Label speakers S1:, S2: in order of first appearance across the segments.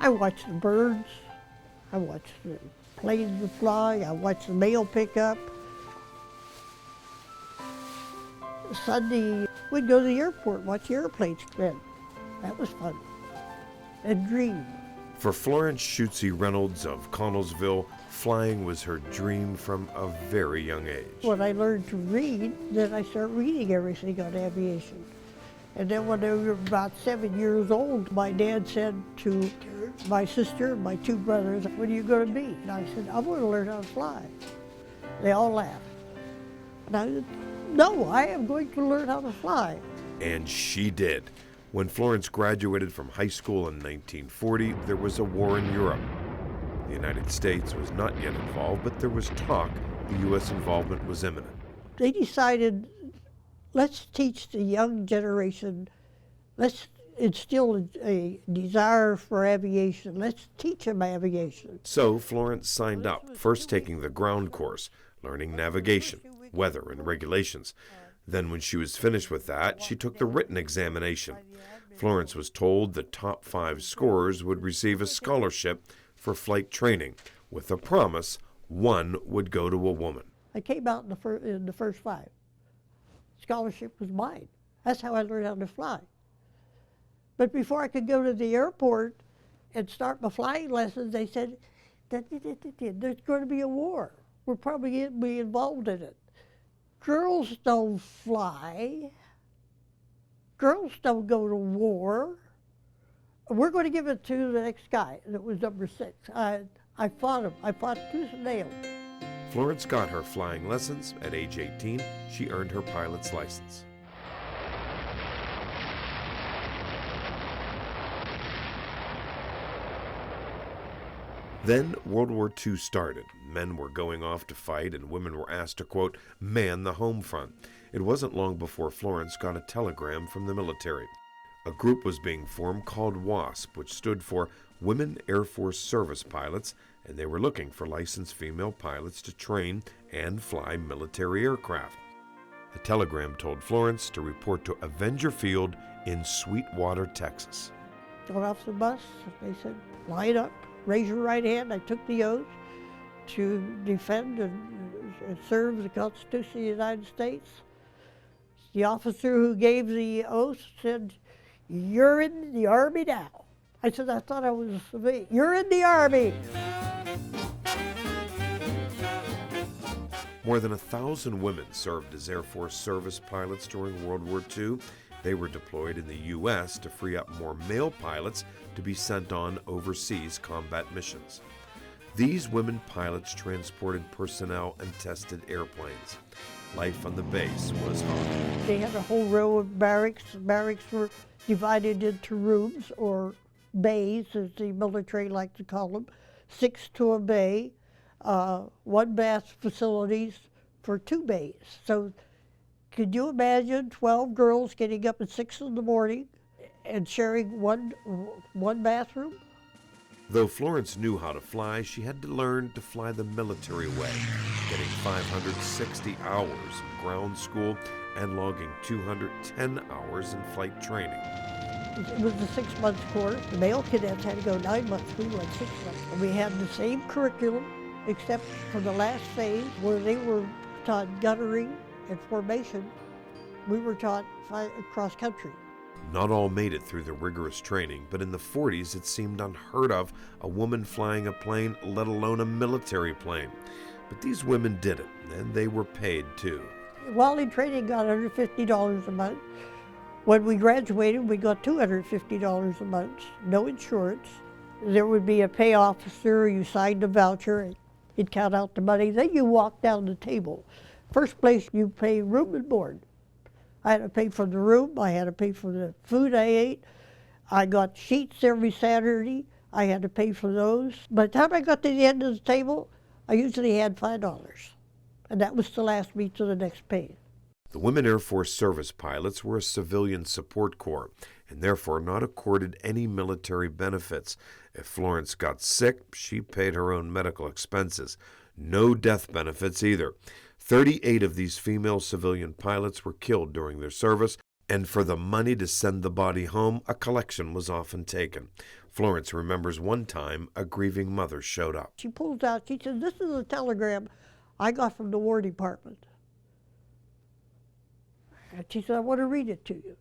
S1: I watched the birds, I watched the planes fly, I watched the mail pick up. Sunday, we'd go to the airport, watch the airplanes come in. That was fun. And dream.
S2: For Florence Schutze Reynolds of Connellsville, flying was her dream from a very young age.
S1: When I learned to read, then I started reading everything on aviation. And then when I was about 7 years old, my dad said to my sister and my two brothers, "What are you going to be?" And I said, "I'm going to learn how to fly." They all laughed. And I said, "No, I am going to learn how to fly."
S2: And she did. When Florence graduated from high school in 1940, there was a war in Europe. The United States was not yet involved, but there was talk the U.S. involvement was imminent.
S1: They decided, let's teach the young generation, let's instill a desire for aviation, let's teach them aviation.
S2: So Florence signed up, first taking the ground course, learning navigation, weather, and regulations. Then when she was finished with that, she took the written examination. Florence was told the top 5 scorers would receive a scholarship for flight training, with a promise one would go to a woman.
S1: I came out in the first 5. Scholarship was mine. That's how I learned how to fly. But before I could go to the airport and start my flying lessons, they said, there's going to be a war. We're probably going to be involved in it. Girls don't fly. Girls don't go to war. We're going to give it to the next guy. And it was number 6. I fought him. I fought tooth and nail.
S2: Florence got her flying lessons. At age 18, she earned her pilot's license. Then World War II started. Men were going off to fight, and women were asked to, quote, man the home front. It wasn't long before Florence got a telegram from the military. A group was being formed called WASP, which stood for Women Air Force Service Pilots, and they were looking for licensed female pilots to train and fly military aircraft. The telegram told Florence to report to Avenger Field in Sweetwater, Texas.
S1: Got off the bus, they said, line up, raise your right hand. I took the oath to defend and serve the Constitution of the United States. The officer who gave the oath said, "You're in the Army now." I said, "I thought I was a civilian." "You're in the Army."
S2: More than 1,000 women served as Air Force service pilots during World War II. They were deployed in the U.S. to free up more male pilots to be sent on overseas combat missions. These women pilots transported personnel and tested airplanes. Life on the base was hard.
S1: They had a whole row of barracks. Barracks were divided into rooms, or bays, as the military liked to call them, 6 to a bay, 1 bath facilities for 2 bays. So could you imagine 12 girls getting up at 6 in the morning and sharing one bathroom?
S2: Though Florence knew how to fly, she had to learn to fly the military way, getting 560 hours in ground school and logging 210 hours in flight training.
S1: It was a 6-month course. The male cadets had to go 9 months. We went 6 months. And we had the same curriculum, except for the last phase where they were taught gunnering and formation. We were taught cross country.
S2: Not all made it through the rigorous training, but in the 40s it seemed unheard of, a woman flying a plane, let alone a military plane. But these women did it, and they were paid too.
S1: While in training, got $150 a month. When we graduated, we got $250 a month, no insurance. There would be a pay officer, you signed a voucher, he'd count out the money, then you walk down the table. First place you pay room and board. I had to pay for the room, I had to pay for the food I ate. I got sheets every Saturday, I had to pay for those. By the time I got to the end of the table, I usually had $5. And that was to last me to the next pay.
S2: The Women Air Force Service Pilots were a civilian support corps, and therefore not accorded any military benefits. If Florence got sick, she paid her own medical expenses. No death benefits either. 38 of these female civilian pilots were killed during their service, And for the money to send the body home, a collection was often taken. Florence remembers one time a grieving mother showed up.
S1: She pulls out, she says, "This is a telegram I got from the War Department." And she said, "I want to read it to you."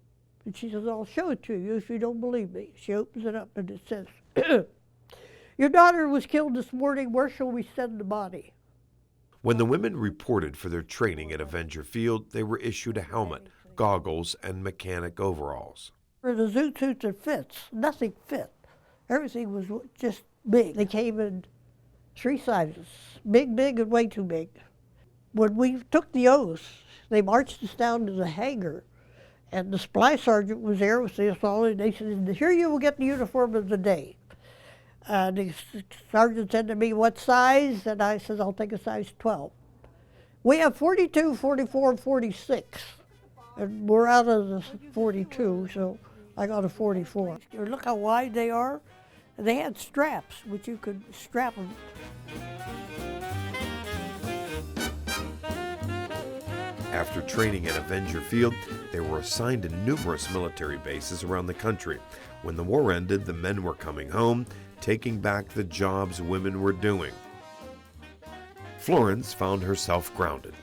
S1: And she says, "I'll show it to you if you don't believe me." She opens it up and it says, "Your daughter was killed this morning. Where shall we send the body?"
S2: When the women reported for their training at Avenger Field, they were issued a helmet, goggles, and mechanic overalls.
S1: For the zoot suits that fits, nothing fit. Everything was just big. They came in 3 sizes, big, and way too big. When we took the oath, they marched us down to the hangar, and the supply sergeant was there with us all, and they said, "Here you will get the uniform of the day." The sergeant said to me, "What size?" And I said, "I'll take a size 12. We have 42, 44, and 46. And we're out of the 42, so I got a 44. Look how wide they are. They had straps, which you could strap them.
S2: After training at Avenger Field, they were assigned to numerous military bases around the country. When the war ended, the men were coming home, taking back the jobs women were doing. Florence found herself grounded.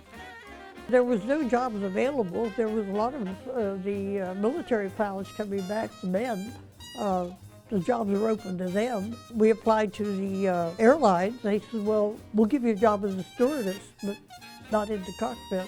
S1: There was no jobs available. There was a lot of the military pilots coming back, the men. The jobs were open to them. We applied to the airlines. They said, "Well, we'll give you a job as a stewardess, but not in the cockpit."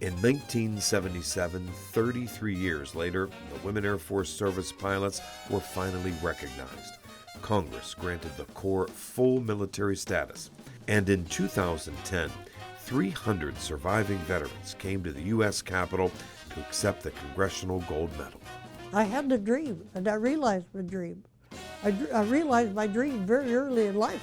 S2: In 1977, 33 years later, the women Air Force service pilots were finally recognized. Congress granted the Corps full military status. And in 2010, 300 surviving veterans came to the U.S. Capitol to accept the Congressional Gold Medal.
S1: I had the dream, and I realized my dream. I realized my dream very early in life.